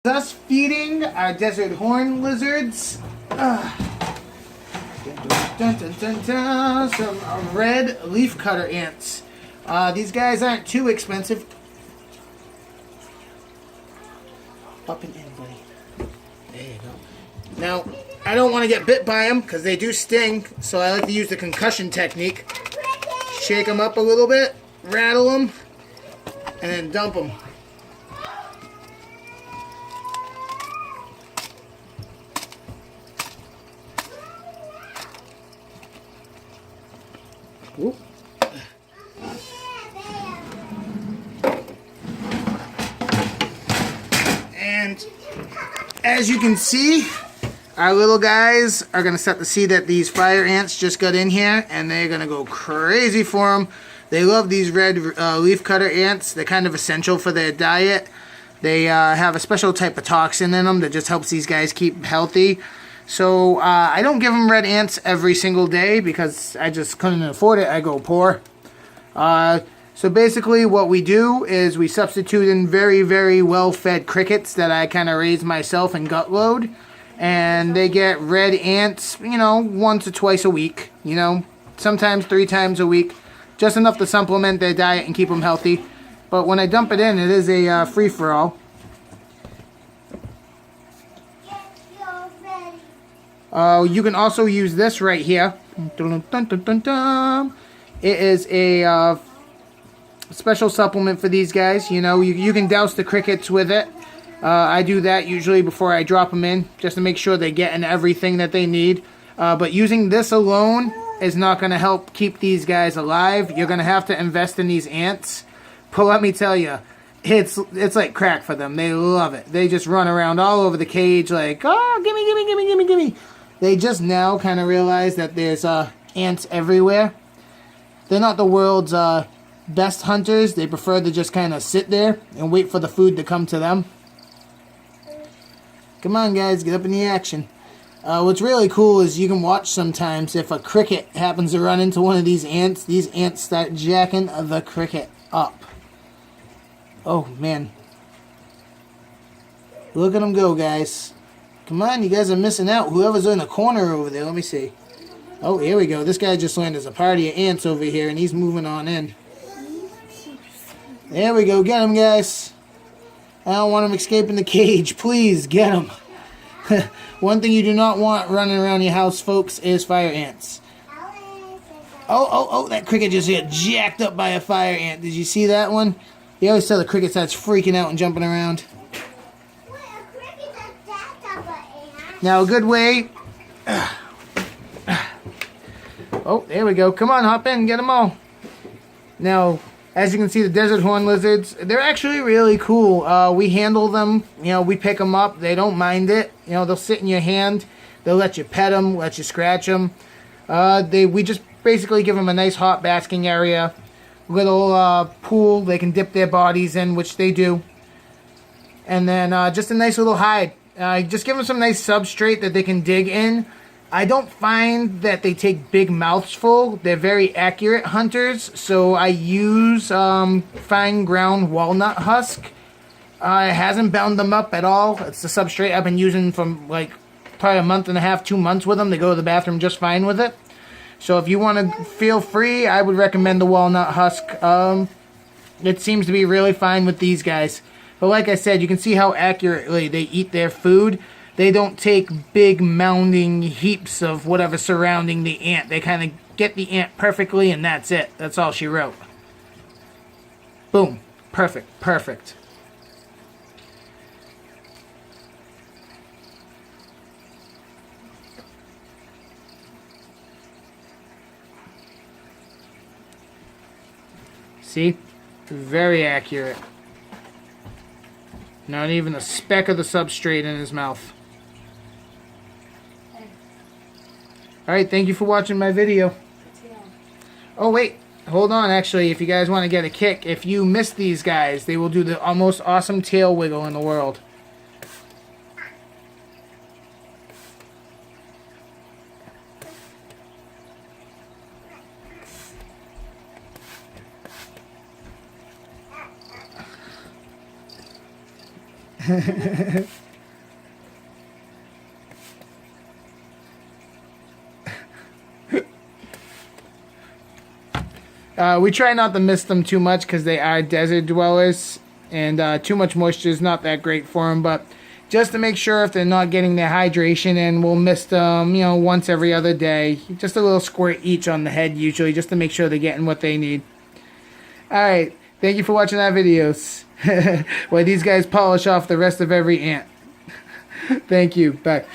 Us feeding our desert horn lizards some red leafcutter ants. These guys aren't too expensive. Up and in, buddy. There you go. Now, I don't want to get bit by them because they do sting, so I like to use the concussion technique. Shake them up a little bit, rattle them, and then dump them. Whoop. And as you can see, our little guys are going to start to see that these fire ants just got in here, and they're going to go crazy for them. They love these red leafcutter ants. They're kind of essential for their diet. They have a special type of toxin in them that just helps these guys keep healthy. So I don't give them red ants every single day because I just couldn't afford it. I go poor. So basically what we do is we substitute in very, very well-fed crickets that I kind of raise myself and gut load. And they get red ants, you know, once or twice a week. You know, sometimes 3 times a week. Just enough to supplement their diet and keep them healthy. But when I dump it in, it is a free-for-all. You can also use this right here. It is a special supplement for these guys. You know, you can douse the crickets with it. I do that usually before I drop them in, just to make sure they're getting everything that they need. But using this alone is not going to help keep these guys alive. You're going to have to invest in these ants. But let me tell you, it's like crack for them. They love it. They just run around all over the cage like, oh, gimme, gimme, gimme, gimme, gimme. They just now kind of realize that there's ants everywhere. They're not the world's best hunters. They prefer to just kind of sit there and wait for the food to come to them. Come on, guys, get up in the action. What's really cool is you can watch sometimes if a cricket happens to run into one of these ants start jacking the cricket up. Oh, man. Look at them go, guys. Come on, you guys are missing out. Whoever's in the corner over there, let me see. Oh, here we go. This guy just landed. There's a party of ants over here, and he's moving on in. There we go. Get him, guys. I don't want him escaping the cage. Please, get him. One thing you do not want running around your house, folks, is fire ants. Oh, that cricket just got jacked up by a fire ant. Did you see that one? You always tell the cricket starts freaking out and jumping around. Now, a good way... Oh, there we go. Come on, hop in. Get them all. Now, as you can see, the desert horn lizards, they're actually really cool. We handle them. You know, we pick them up. They don't mind it. You know, they'll sit in your hand. They'll let you pet them, let you scratch them. We just basically give them a nice hot basking area. Little pool they can dip their bodies in, which they do. And then just a nice little hide. Just give them some nice substrate that they can dig in. I don't find that they take big mouths full. They're very accurate hunters, so I use fine ground walnut husk. It hasn't bound them up at all. It's the substrate I've been using for like probably a month and a half, 2 months with them. They go to the bathroom just fine with it. So if you want to feel free, I would recommend the walnut husk. It seems to be really fine with these guys. But like I said, you can see how accurately they eat their food. They don't take big mounding heaps of whatever surrounding the ant. They kind of get the ant perfectly and that's it. That's all she wrote. Boom. Perfect. Perfect. See? Very accurate. Not even a speck of the substrate in his mouth. Alright, thank you for watching my video. Oh wait, hold on actually, if you guys want to get a kick, if you miss these guys, they will do the most awesome tail wiggle in the world. We try not to mist them too much because they are desert dwellers, and too much moisture is not that great for them. But just to make sure if they're not getting their hydration in, we'll mist them, once every other day. Just a little squirt each on the head usually, just to make sure they're getting what they need. Alright, thank you for watching our videos. While these guys polish off the rest of every ant. Thank you. Bye.